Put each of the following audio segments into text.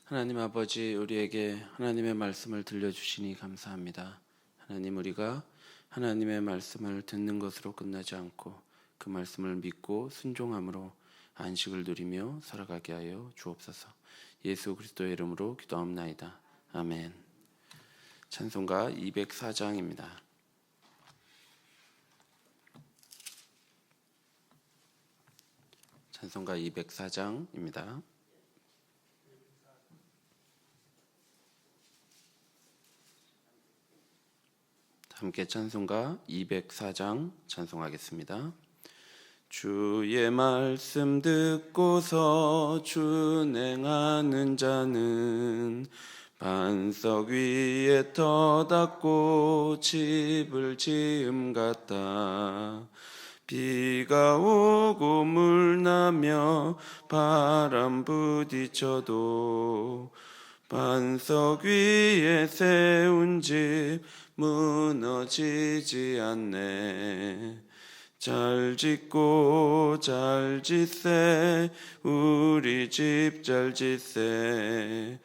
하나님 아버지, 우리에게 하나님의 말씀을 들려주시니 감사합니다. 하나님, 우리가 하나님의 말씀을 듣는 것으로 끝나지 않고 그 말씀을 믿고 순종함으로 안식을 누리며 살아가게 하여 주옵소서. 예수 그리스도의 이름으로 기도합나이다. 아멘. 찬송가 204장입니다. 찬송가 204장입니다. 함께 찬송가 204장 찬송하겠습니다. 주의 말씀 듣고서 준행하는 자는 반석 위에 터닫고 집을 지음 같다. 비가 오고 물 나며 바람 부딪혀도 반석 위에 세운 집 무너지지 않네. 잘 짓고 잘 짓세 우리 집 잘 짓세.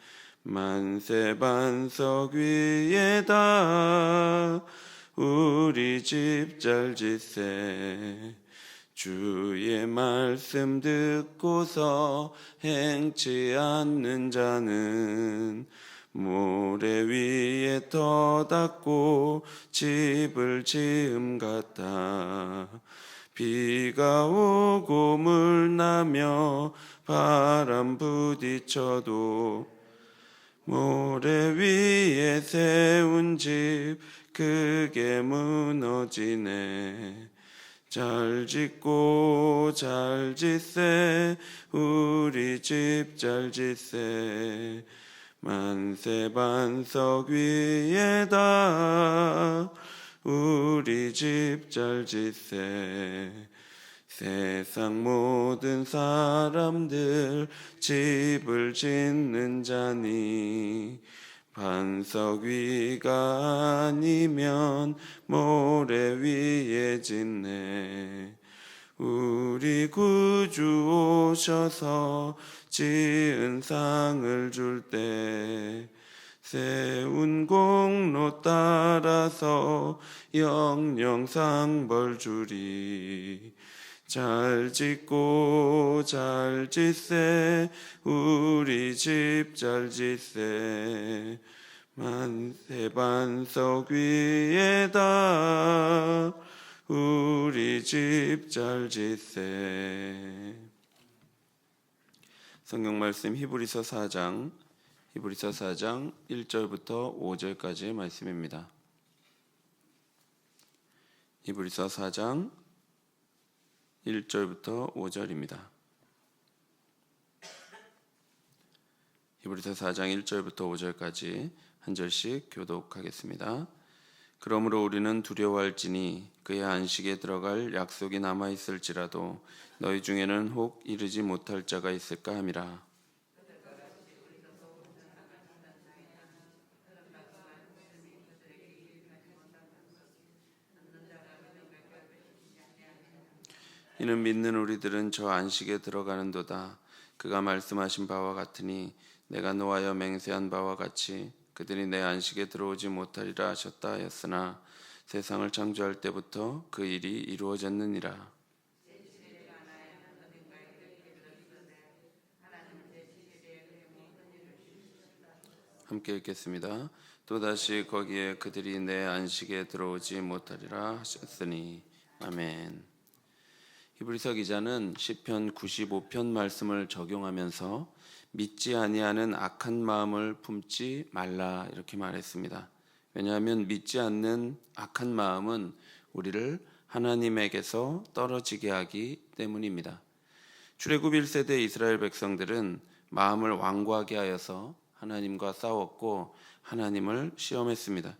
만세 반석 위에다 우리 집 잘 짓세. 주의 말씀 듣고서 행치 않는 자는 모래 위에 터닫고 집을 지음 같다. 비가 오고 물 나며 바람 부딪혀도 모래 위에 세운 집 크게 무너지네. 잘 짓고 잘 짓세 우리 집 잘 짓세. 만세 반석 위에다 우리 집 잘 짓세. 세상 모든 사람들 집을 짓는 자니 반석 위가 아니면 모래 위에 짓네. 우리 구주 오셔서 지은 상을 줄 때 세운 공로 따라서 영영 상벌 주리. 잘 짓고 잘 짓세 우리 집 잘 짓세. 만세 반석 위에다 우리 집 잘 짓세. 성경 말씀 히브리서 4장 1절부터 5절까지의 말씀입니다. 히브리서 4장 1절부터 5절입니다. 히브리서 4장 1절부터 5절까지 한 절씩 교독하겠습니다. 그러므로 우리는 두려워할지니 그의 안식에 들어갈 약속이 남아있을지라도 너희 중에는 혹 이르지 못할 자가 있을까 함이라. 이는 믿는 우리들은 저 안식에 들어가는도다. 그가 말씀하신 바와 같으니 내가 노하여 맹세한 바와 같이 그들이 내 안식에 들어오지 못하리라 하셨다 하였으나 세상을 창조할 때부터 그 일이 이루어졌느니라. 함께 읽겠습니다. 또다시 거기에 그들이 내 안식에 들어오지 못하리라 하셨으니. 아멘. 히브리서 기자는 시편 95편 말씀을 적용하면서 믿지 아니하는 악한 마음을 품지 말라 이렇게 말했습니다. 왜냐하면 믿지 않는 악한 마음은 우리를 하나님에게서 떨어지게 하기 때문입니다. 출애굽 1세대 이스라엘 백성들은 마음을 완고하게 하여서 하나님과 싸웠고 하나님을 시험했습니다.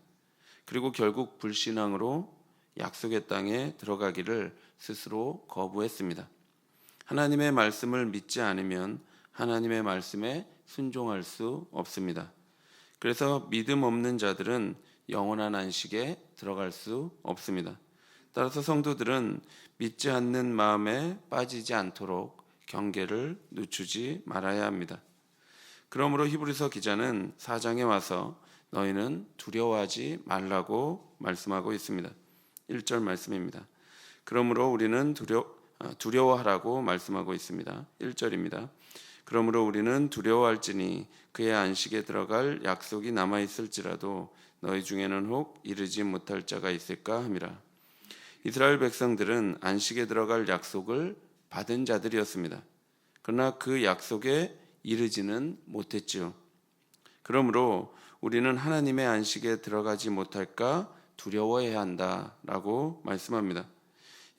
그리고 결국 불신앙으로 약속의 땅에 들어가기를 스스로 거부했습니다. 하나님의 말씀을 믿지 않으면 하나님의 말씀에 순종할 수 없습니다. 그래서 믿음 없는 자들은 영원한 안식에 들어갈 수 없습니다. 따라서 성도들은 믿지 않는 마음에 빠지지 않도록 경계를 늦추지 말아야 합니다. 그러므로 히브리서 기자는 4장에 와서 너희는 두려워하지 말라고 말씀하고 있습니다. 1절 말씀입니다. 그러므로 우리는 두려워하라고 말씀하고 있습니다. 1절입니다. 그러므로 우리는 두려워할지니 그의 안식에 들어갈 약속이 남아 있을지라도 너희 중에는 혹 이르지 못할 자가 있을까 함이라. 이스라엘 백성들은 안식에 들어갈 약속을 받은 자들이었습니다. 그러나 그 약속에 이르지는 못했지요. 그러므로 우리는 하나님의 안식에 들어가지 못할까 두려워해야 한다라고 말씀합니다.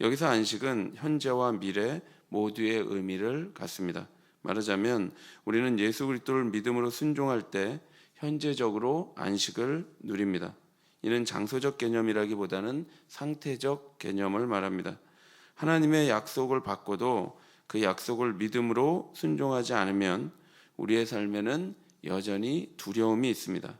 여기서 안식은 현재와 미래 모두의 의미를 갖습니다. 말하자면 우리는 예수 그리스도를 믿음으로 순종할 때 현재적으로 안식을 누립니다. 이는 장소적 개념이라기보다는 상태적 개념을 말합니다. 하나님의 약속을 받고도 그 약속을 믿음으로 순종하지 않으면 우리의 삶에는 여전히 두려움이 있습니다.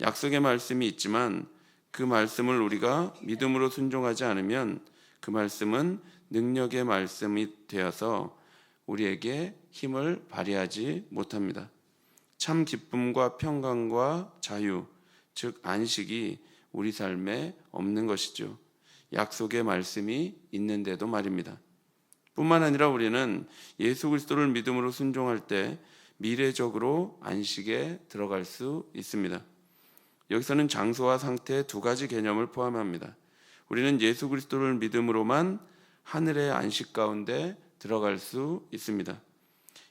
약속의 말씀이 있지만 그 말씀을 우리가 믿음으로 순종하지 않으면 그 말씀은 능력의 말씀이 되어서 우리에게 힘을 발휘하지 못합니다. 참 기쁨과 평강과 자유, 즉 안식이 우리 삶에 없는 것이죠. 약속의 말씀이 있는데도 말입니다. 뿐만 아니라 우리는 예수 그리스도를 믿음으로 순종할 때 미래적으로 안식에 들어갈 수 있습니다. 여기서는 장소와 상태 두 가지 개념을 포함합니다. 우리는 예수 그리스도를 믿음으로만 하늘의 안식 가운데 들어갈 수 있습니다.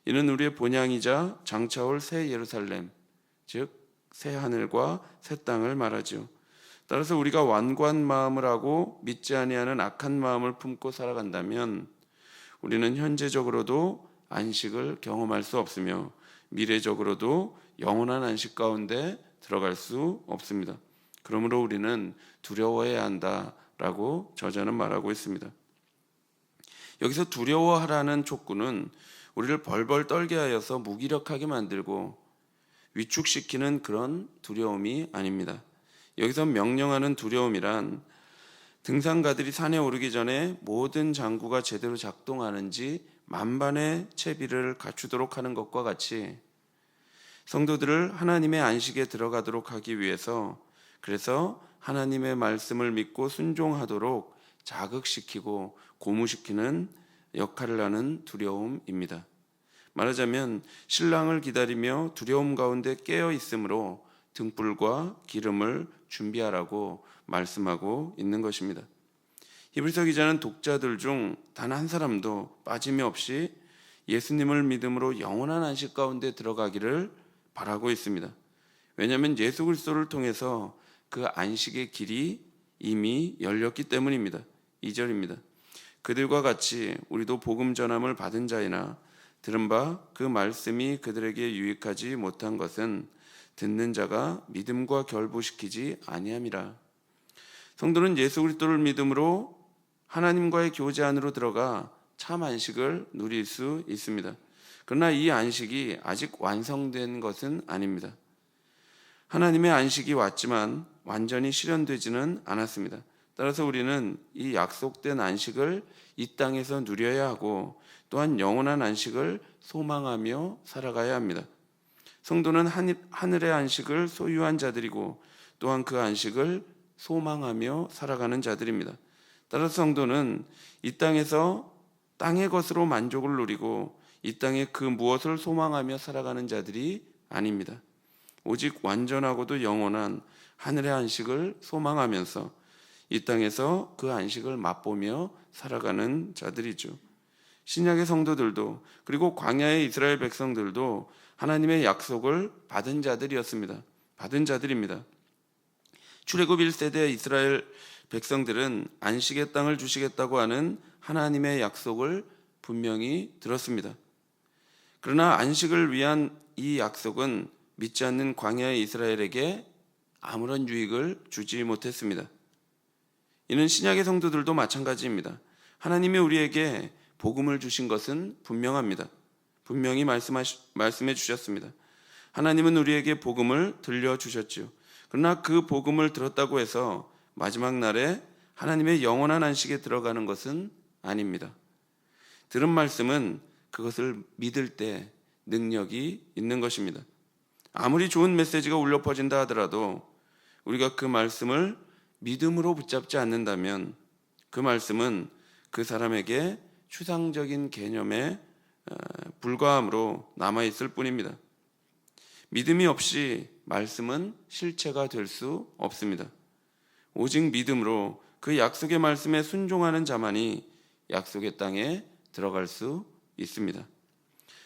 이는 우리의 본향이자 장차올 새 예루살렘, 즉 새 하늘과 새 땅을 말하죠. 따라서 우리가 완고한 마음을 하고 믿지 아니하는 악한 마음을 품고 살아간다면 우리는 현재적으로도 안식을 경험할 수 없으며 미래적으로도 영원한 안식 가운데 들어갈 수 없습니다. 그러므로 우리는 두려워해야 한다라고 저자는 말하고 있습니다. 여기서 두려워하라는 촉구는 우리를 벌벌 떨게 하여서 무기력하게 만들고 위축시키는 그런 두려움이 아닙니다. 여기서 명령하는 두려움이란 등산가들이 산에 오르기 전에 모든 장구가 제대로 작동하는지 만반의 채비를 갖추도록 하는 것과 같이 성도들을 하나님의 안식에 들어가도록 하기 위해서 그래서 하나님의 말씀을 믿고 순종하도록 자극시키고 고무시키는 역할을 하는 두려움입니다. 말하자면 신랑을 기다리며 두려움 가운데 깨어 있으므로 등불과 기름을 준비하라고 말씀하고 있는 것입니다. 히브리서 기자는 독자들 중 단 한 사람도 빠짐이 없이 예수님을 믿음으로 영원한 안식 가운데 들어가기를 바라고 있습니다. 왜냐하면 예수 그리스도를 통해서 그 안식의 길이 이미 열렸기 때문입니다. 2절입니다. 그들과 같이 우리도 복음 전함을 받은 자이나 들은 바 그 말씀이 그들에게 유익하지 못한 것은 듣는 자가 믿음과 결부시키지 아니함이라. 성도는 예수 그리스도를 믿음으로 하나님과의 교제 안으로 들어가 참 안식을 누릴 수 있습니다. 그러나 이 안식이 아직 완성된 것은 아닙니다. 하나님의 안식이 왔지만 완전히 실현되지는 않았습니다. 따라서 우리는 이 약속된 안식을 이 땅에서 누려야 하고 또한 영원한 안식을 소망하며 살아가야 합니다. 성도는 하늘의 안식을 소유한 자들이고 또한 그 안식을 소망하며 살아가는 자들입니다. 따라서 성도는 이 땅에서 땅의 것으로 만족을 누리고 이 땅에 그 무엇을 소망하며 살아가는 자들이 아닙니다. 오직 완전하고도 영원한 하늘의 안식을 소망하면서 이 땅에서 그 안식을 맛보며 살아가는 자들이죠. 신약의 성도들도 그리고 광야의 이스라엘 백성들도 하나님의 약속을 받은 자들이었습니다. 받은 자들입니다. 출애굽 1세대 이스라엘 백성들은 안식의 땅을 주시겠다고 하는 하나님의 약속을 분명히 들었습니다. 그러나 안식을 위한 이 약속은 믿지 않는 광야의 이스라엘에게 아무런 유익을 주지 못했습니다. 이는 신약의 성도들도 마찬가지입니다. 하나님이 우리에게 복음을 주신 것은 분명합니다. 분명히 말씀해 주셨습니다. 하나님은 우리에게 복음을 들려주셨죠. 그러나 그 복음을 들었다고 해서 마지막 날에 하나님의 영원한 안식에 들어가는 것은 아닙니다. 들은 말씀은 그것을 믿을 때 능력이 있는 것입니다. 아무리 좋은 메시지가 울려 퍼진다 하더라도 우리가 그 말씀을 믿음으로 붙잡지 않는다면 그 말씀은 그 사람에게 추상적인 개념에 불과함으로 남아있을 뿐입니다. 믿음이 없이 말씀은 실체가 될 수 없습니다. 오직 믿음으로 그 약속의 말씀에 순종하는 자만이 약속의 땅에 들어갈 수 있습니다.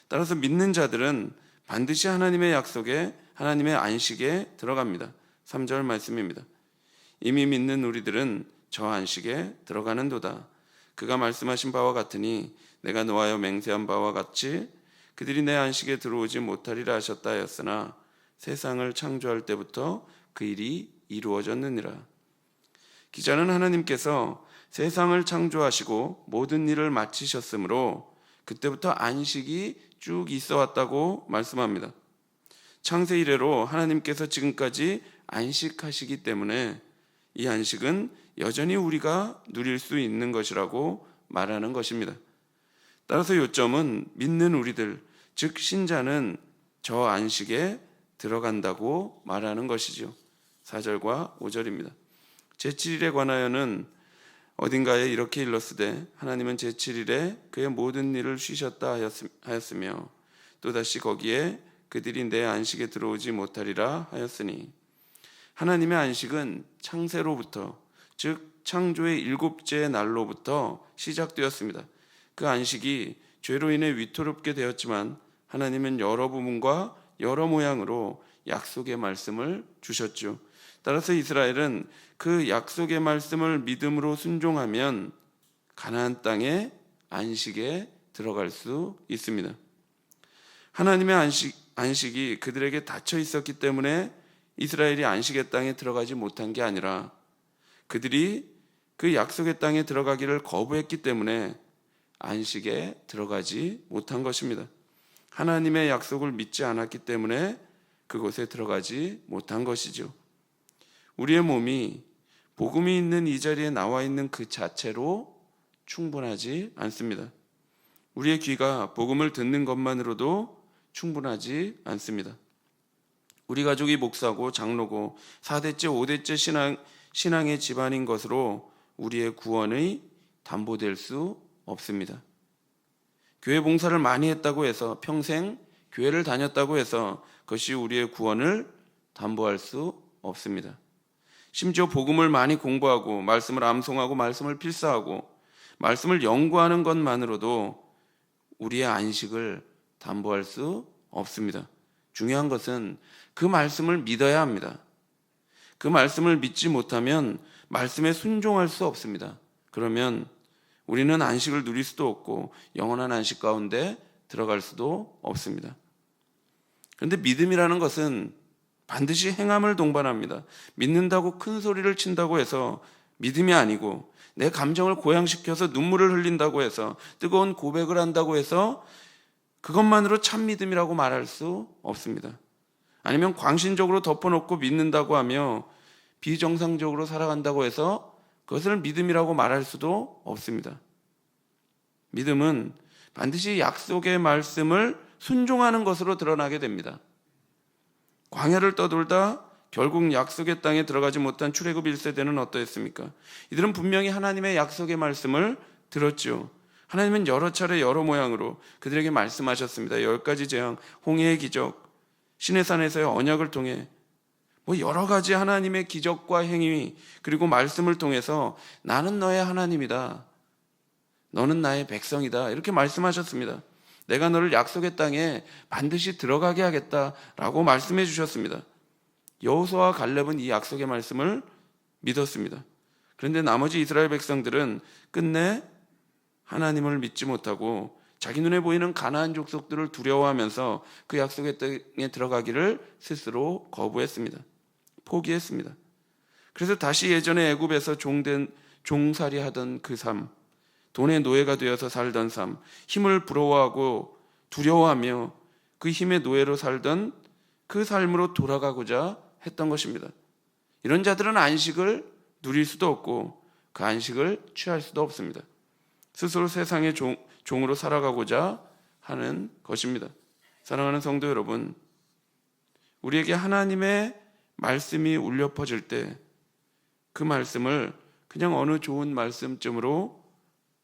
따라서 믿는 자들은 반드시 하나님의 약속에, 하나님의 안식에 들어갑니다. 3절 말씀입니다. 이미 믿는 우리들은 저 안식에 들어가는도다. 그가 말씀하신 바와 같으니 내가 노하여 맹세한 바와 같이 그들이 내 안식에 들어오지 못하리라 하셨다 하였으나 세상을 창조할 때부터 그 일이 이루어졌느니라. 기자는 하나님께서 세상을 창조하시고 모든 일을 마치셨으므로 그때부터 안식이 쭉 있어 왔다고 말씀합니다. 창세 이래로 하나님께서 지금까지 안식하시기 때문에 이 안식은 여전히 우리가 누릴 수 있는 것이라고 말하는 것입니다. 따라서 요점은 믿는 우리들, 즉 신자는 저 안식에 들어간다고 말하는 것이죠. 4절과 5절입니다. 제7일에 관하여는 어딘가에 이렇게 일렀으되 하나님은 제7일에 그의 모든 일을 쉬셨다 하였으며 또다시 거기에 그들이 내 안식에 들어오지 못하리라 하였으니 하나님의 안식은 창세로부터, 즉 창조의 7째 날로부터 시작되었습니다. 그 안식이 죄로 인해 위태롭게 되었지만 하나님은 여러 부분과 여러 모양으로 약속의 말씀을 주셨죠. 따라서 이스라엘은 그 약속의 말씀을 믿음으로 순종하면 가나안 땅의 안식에 들어갈 수 있습니다. 하나님의 안식이 그들에게 닫혀 있었기 때문에 이스라엘이 안식의 땅에 들어가지 못한 게 아니라 그들이 그 약속의 땅에 들어가기를 거부했기 때문에 안식에 들어가지 못한 것입니다. 하나님의 약속을 믿지 않았기 때문에 그곳에 들어가지 못한 것이죠. 우리의 몸이 복음이 있는 이 자리에 나와 있는 그 자체로 충분하지 않습니다. 우리의 귀가 복음을 듣는 것만으로도 충분하지 않습니다. 우리 가족이 목사고 장로고 4대째 5대째 신앙의 집안인 것으로 우리의 구원이 담보될 수 없습니다. 교회 봉사를 많이 했다고 해서 평생 교회를 다녔다고 해서 그것이 우리의 구원을 담보할 수 없습니다. 심지어 복음을 많이 공부하고 말씀을 암송하고 말씀을 필사하고 말씀을 연구하는 것만으로도 우리의 안식을 담보할 수 없습니다. 중요한 것은 그 말씀을 믿어야 합니다. 그 말씀을 믿지 못하면 말씀에 순종할 수 없습니다. 그러면 우리는 안식을 누릴 수도 없고 영원한 안식 가운데 들어갈 수도 없습니다. 그런데 믿음이라는 것은 반드시 행함을 동반합니다. 믿는다고 큰 소리를 친다고 해서 믿음이 아니고 내 감정을 고양시켜서 눈물을 흘린다고 해서 뜨거운 고백을 한다고 해서 그것만으로 참 믿음이라고 말할 수 없습니다. 아니면 광신적으로 덮어놓고 믿는다고 하며 비정상적으로 살아간다고 해서 그것을 믿음이라고 말할 수도 없습니다. 믿음은 반드시 약속의 말씀을 순종하는 것으로 드러나게 됩니다. 광야를 떠돌다 결국 약속의 땅에 들어가지 못한 출애굽 1세대는 어떠했습니까? 이들은 분명히 하나님의 약속의 말씀을 들었죠. 하나님은 여러 차례 여러 모양으로 그들에게 말씀하셨습니다. 10가지 재앙, 홍해의 기적, 시내산에서의 언약을 통해 여러 가지 하나님의 기적과 행위 그리고 말씀을 통해서 나는 너의 하나님이다. 너는 나의 백성이다. 이렇게 말씀하셨습니다. 내가 너를 약속의 땅에 반드시 들어가게 하겠다라고 말씀해 주셨습니다. 여호수아와 갈렙은 이 약속의 말씀을 믿었습니다. 그런데 나머지 이스라엘 백성들은 끝내 하나님을 믿지 못하고 자기 눈에 보이는 가나안 족속들을 두려워하면서 그 약속의 땅에 들어가기를 스스로 거부했습니다. 포기했습니다. 그래서 다시 예전에 애굽에서 종살이 하던 그 삶, 돈의 노예가 되어서 살던 삶, 힘을 부러워하고 두려워하며 그 힘의 노예로 살던 그 삶으로 돌아가고자 했던 것입니다. 이런 자들은 안식을 누릴 수도 없고 그 안식을 취할 수도 없습니다. 스스로 세상의 종으로 살아가고자 하는 것입니다. 사랑하는 성도 여러분, 우리에게 하나님의 말씀이 울려 퍼질 때 그 말씀을 그냥 어느 좋은 말씀쯤으로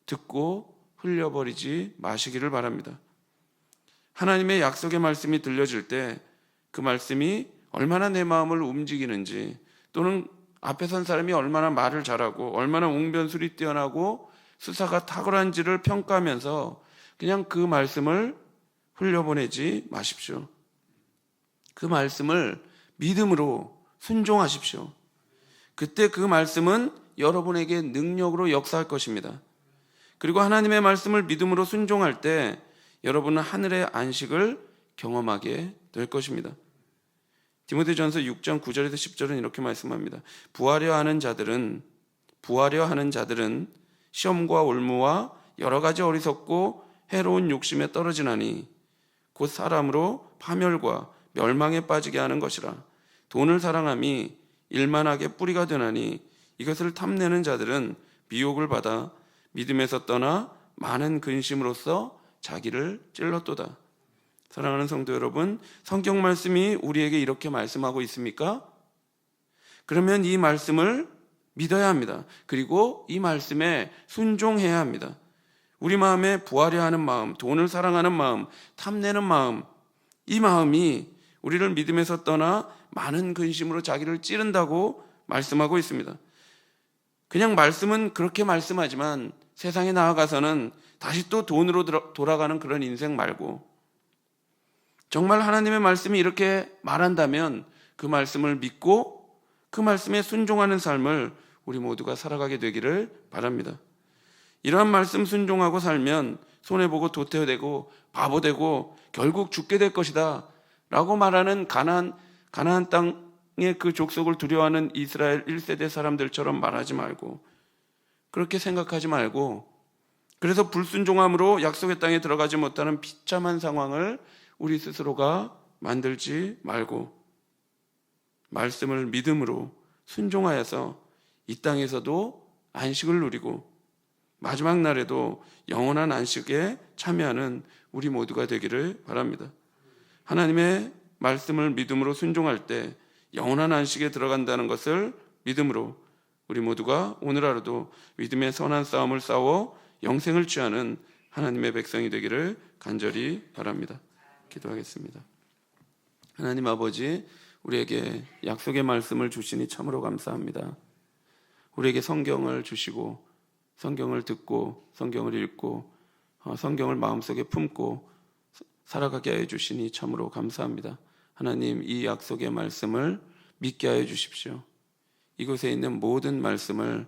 듣고 흘려버리지 마시기를 바랍니다. 하나님의 약속의 말씀이 들려질 때 그 말씀이 얼마나 내 마음을 움직이는지, 또는 앞에 선 사람이 얼마나 말을 잘하고 얼마나 웅변술이 뛰어나고 수사가 탁월한지를 평가하면서 그냥 그 말씀을 흘려보내지 마십시오. 그 말씀을 믿음으로 순종하십시오. 그때 그 말씀은 여러분에게 능력으로 역사할 것입니다. 그리고 하나님의 말씀을 믿음으로 순종할 때 여러분은 하늘의 안식을 경험하게 될 것입니다. 디모데전서 6장 9절에서 10절은 이렇게 말씀합니다. 부하려 하는 자들은 시험과 올무와 여러 가지 어리석고 해로운 욕심에 떨어지나니 곧 사람으로 파멸과 멸망에 빠지게 하는 것이라. 돈을 사랑함이 일만하게 뿌리가 되나니 이것을 탐내는 자들은 미혹을 받아 믿음에서 떠나 많은 근심으로써 자기를 찔렀도다. 사랑하는 성도 여러분, 성경 말씀이 우리에게 이렇게 말씀하고 있습니까? 그러면 이 말씀을 믿어야 합니다. 그리고 이 말씀에 순종해야 합니다. 우리 마음에 부하려 하는 마음, 돈을 사랑하는 마음, 탐내는 마음, 이 마음이 우리를 믿음에서 떠나 많은 근심으로 자기를 찌른다고 말씀하고 있습니다. 그냥 말씀은 그렇게 말씀하지만 세상에 나아가서는 다시 또 돈으로 돌아가는 그런 인생 말고, 정말 하나님의 말씀이 이렇게 말한다면 그 말씀을 믿고 그 말씀에 순종하는 삶을 우리 모두가 살아가게 되기를 바랍니다. 이러한 말씀 순종하고 살면 손해보고 도태되고 바보되고 결국 죽게 될 것이다 라고 말하는 가나안 땅의 그 족속을 두려워하는 이스라엘 1세대 사람들처럼 말하지 말고, 그렇게 생각하지 말고, 그래서 불순종함으로 약속의 땅에 들어가지 못하는 비참한 상황을 우리 스스로가 만들지 말고 말씀을 믿음으로 순종하여서 이 땅에서도 안식을 누리고 마지막 날에도 영원한 안식에 참여하는 우리 모두가 되기를 바랍니다. 하나님의 말씀을 믿음으로 순종할 때 영원한 안식에 들어간다는 것을 믿음으로 우리 모두가 오늘 하루도 믿음의 선한 싸움을 싸워 영생을 취하는 하나님의 백성이 되기를 간절히 바랍니다. 기도하겠습니다. 하나님 아버지, 우리에게 약속의 말씀을 주시니 참으로 감사합니다. 우리에게 성경을 주시고 성경을 듣고 성경을 읽고 성경을 마음속에 품고 살아가게 하여 주시니 참으로 감사합니다. 하나님, 이 약속의 말씀을 믿게 하여 주십시오. 이곳에 있는 모든 말씀을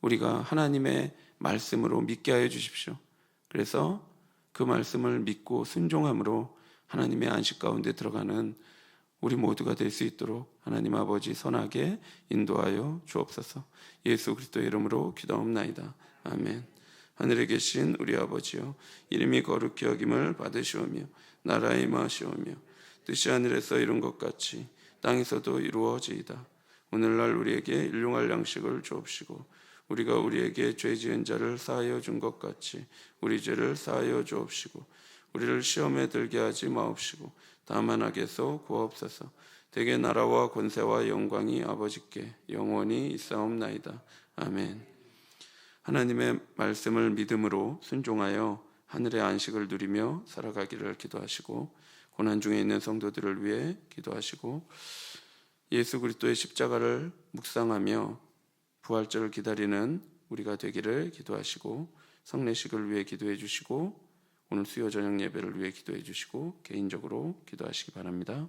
우리가 하나님의 말씀으로 믿게 하여 주십시오. 그래서 그 말씀을 믿고 순종함으로 하나님의 안식 가운데 들어가는 우리 모두가 될 수 있도록 하나님 아버지 선하게 인도하여 주옵소서. 예수 그리스도의 이름으로 기도하옵나이다. 아멘. 하늘에 계신 우리 아버지여, 이름이 거룩히 여김을 받으시오며 나라에 임하시오며 뜻이 하늘에서 이룬 것 같이 땅에서도 이루어지이다. 오늘날 우리에게 일용할 양식을 주옵시고 우리가 우리에게 죄 지은 자를 사하여 준 것 같이 우리 죄를 사하여 주옵시고 우리를 시험에 들게 하지 마옵시고 다만 악에서 구하옵소서. 대개 나라와 권세와 영광이 아버지께 영원히 있사옵나이다. 아멘. 하나님의 말씀을 믿음으로 순종하여 하늘의 안식을 누리며 살아가기를 기도하시고, 고난 중에 있는 성도들을 위해 기도하시고, 예수 그리스도의 십자가를 묵상하며 부활절을 기다리는 우리가 되기를 기도하시고, 성례식을 위해 기도해 주시고, 오늘 수요 저녁 예배를 위해 기도해 주시고 개인적으로 기도하시기 바랍니다.